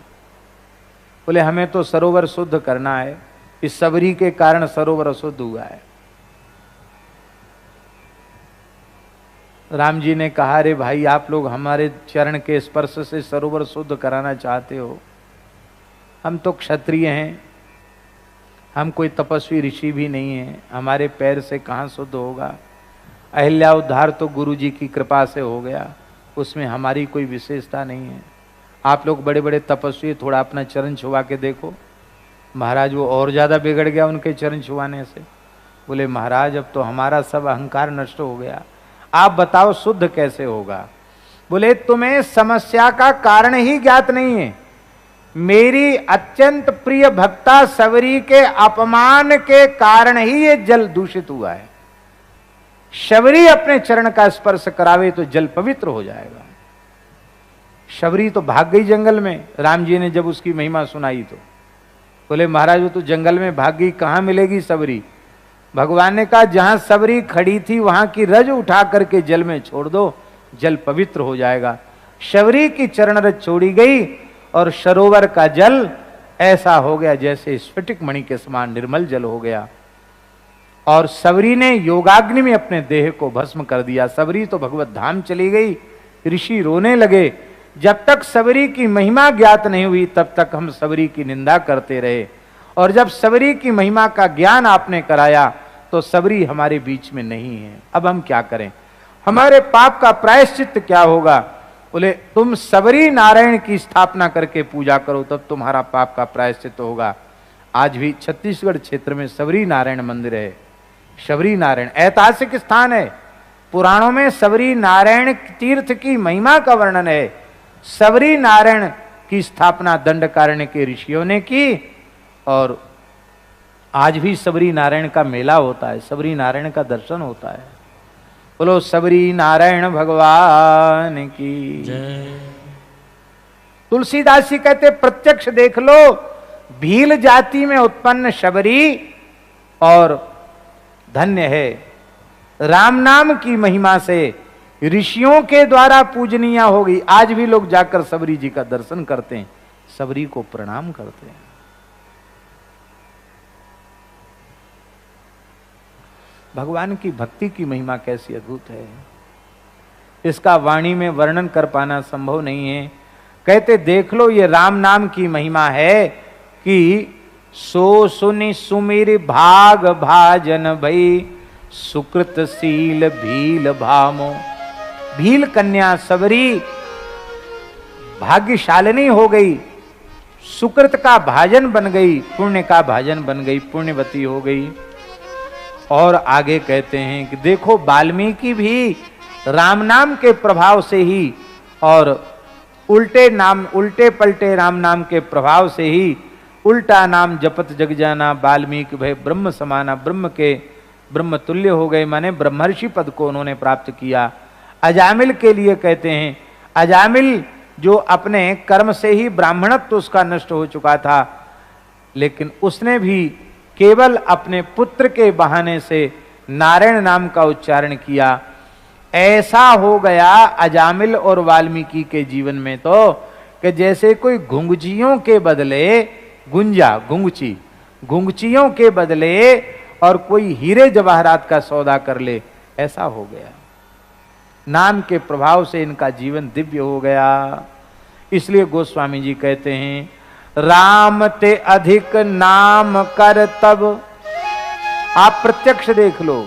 बोले हमें तो सरोवर शुद्ध करना है, इस शबरी के कारण सरोवर अशुद्ध हुआ है। राम जी ने कहा, अरे भाई आप लोग हमारे चरण के स्पर्श से सरोवर शुद्ध कराना चाहते हो, हम तो क्षत्रिय हैं, हम कोई तपस्वी ऋषि भी नहीं हैं, हमारे पैर से कहाँ शुद्ध होगा। अहिल्या उद्धार तो गुरु जी की कृपा से हो गया, उसमें हमारी कोई विशेषता नहीं है। आप लोग बड़े बड़े तपस्वी, थोड़ा अपना चरण छुआ के देखो। महाराज वो और ज़्यादा बिगड़ गया उनके चरण छुआने से। बोले महाराज अब तो हमारा सब अहंकार नष्ट हो गया, आप बताओ शुद्ध कैसे होगा। बोले तुम्हें समस्या का कारण ही ज्ञात नहीं है। मेरी अत्यंत प्रिय भक्ता शबरी के अपमान के कारण ही ये जल दूषित हुआ है। शबरी अपने चरण का स्पर्श करावे तो जल पवित्र हो जाएगा। शबरी तो भाग गई जंगल में, राम जी ने जब उसकी महिमा सुनाई तो बोले महाराज वो तो जंगल में भाग गई, कहां मिलेगी शबरी। भगवान ने कहा जहां शबरी खड़ी थी वहां की रज उठा करके जल में छोड़ दो, जल पवित्र हो जाएगा। शबरी की चरण रज छोड़ी गई और सरोवर का जल ऐसा हो गया जैसे स्फटिक मणि के समान निर्मल जल हो गया। और शबरी ने योगाग्नि में अपने देह को भस्म कर दिया। शबरी तो भगवत धाम चली गई। ऋषि रोने लगे, जब तक शबरी की महिमा ज्ञात नहीं हुई तब तक हम शबरी की निंदा करते रहे, और जब शबरी की महिमा का ज्ञान आपने कराया तो शबरी हमारे बीच में नहीं है। अब हम क्या करें, हमारे पाप का प्रायश्चित क्या होगा। बोले तुम शबरी नारायण की स्थापना करके पूजा करो, तब तुम्हारा पाप का प्रायश्चित होगा। आज भी छत्तीसगढ़ क्षेत्र में शबरी नारायण मंदिर है। शबरी नारायण ऐतिहासिक स्थान है, पुराणों में शबरी नारायण तीर्थ की महिमा का वर्णन है। शबरी नारायण की स्थापना दंडकारण्य के ऋषियों ने की, और आज भी शबरी नारायण का मेला होता है, शबरी नारायण का दर्शन होता है। बोलो शबरी नारायण भगवान की जय। तुलसीदास जी कहते प्रत्यक्ष देख लो, भील जाति में उत्पन्न शबरी और धन्य है। राम नाम की महिमा से ऋषियों के द्वारा पूजनीय हो गई। आज भी लोग जाकर शबरी जी का दर्शन करते हैं, शबरी को प्रणाम करते हैं। भगवान की भक्ति की महिमा कैसी अद्भुत है, इसका वाणी में वर्णन कर पाना संभव नहीं है। कहते देख लो ये राम नाम की महिमा है कि सो सुनि सुमिर भाग भाजन भई, सुकृत सील भील भामो। भील कन्या शबरी भाग्यशालिनी हो गई, सुकृत का भाजन बन गई, पुण्य का भाजन बन गई, पुण्यवती हो गई। और आगे कहते हैं कि देखो वाल्मीकि भी राम नाम के प्रभाव से ही और उल्टे पलटे राम नाम के प्रभाव से ही उल्टा नाम जपत जग जाना, वाल्मीकि भय ब्रह्म समाना, ब्रह्म तुल्य हो गए, माने ब्रह्मर्षि पद को उन्होंने प्राप्त किया। अजामिल के लिए कहते हैं। अजामिल जो अपने कर्म से ही ब्राह्मणत्व उसका नष्ट हो चुका था, लेकिन उसने भी केवल अपने पुत्र के बहाने से नारायण नाम का उच्चारण किया। ऐसा हो गया अजामिल और वाल्मीकि के जीवन में तो कि जैसे कोई घुंघचियों के बदले घुंघचियों के बदले और कोई हीरे जवाहरात का सौदा कर ले, ऐसा हो गया। नाम के प्रभाव से इनका जीवन दिव्य हो गया। इसलिए गोस्वामी जी कहते हैं, राम ते अधिक नाम कर तब। आप प्रत्यक्ष देख लो,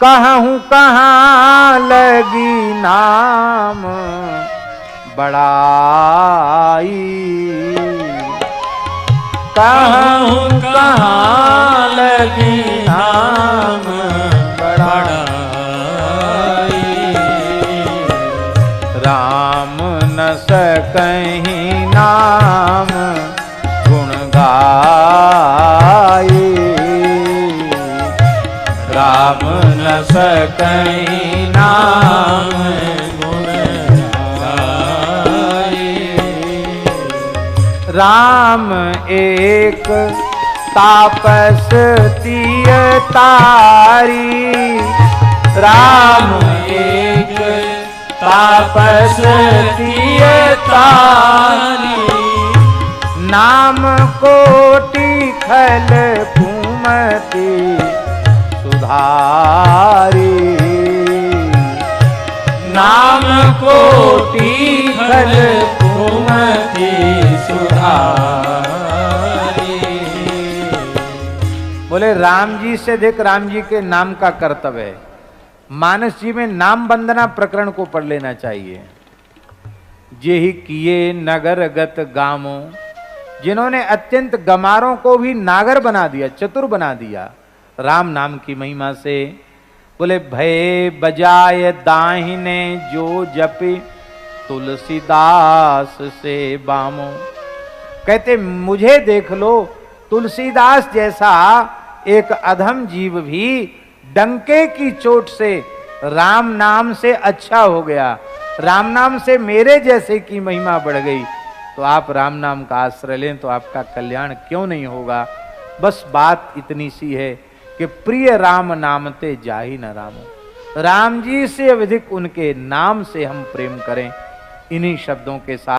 कहूं कहां लगी नाम बड़ाई, कहूं कहां लगी नाम बड़ाई। राम न सकहीं नाम गुण गाई, राम न सकहीं नाम गुण गाई। राम एक तापस तिय तारी, राम एक तापस तिय तारी। नाम कोटि खल कुमति सुधारी, नाम कोटि खल कुमति सुधारी। बोले राम जी से अधिक राम जी के नाम का कर्तव्य है। मानस जी में नाम वंदना प्रकरण को पढ़ लेना चाहिए। जेहि किए नगर गत गामो, जिन्होंने अत्यंत गमारों को भी नागर बना दिया, चतुर बना दिया राम नाम की महिमा से। बोले भय बजाय दाहिने जो जपे तुलसीदास से बामो। कहते मुझे देख लो, तुलसीदास जैसा एक अधम जीव भी डंके की चोट से राम नाम से अच्छा हो गया। राम नाम से मेरे जैसे की महिमा बढ़ गई। तो आप राम नाम का आश्रय लें तो आपका कल्याण क्यों नहीं होगा। बस बात इतनी सी है कि प्रिय राम नामते जाहि न रामो। राम जी से अधिक उनके नाम से हम प्रेम करें। इन्हीं शब्दों के साथ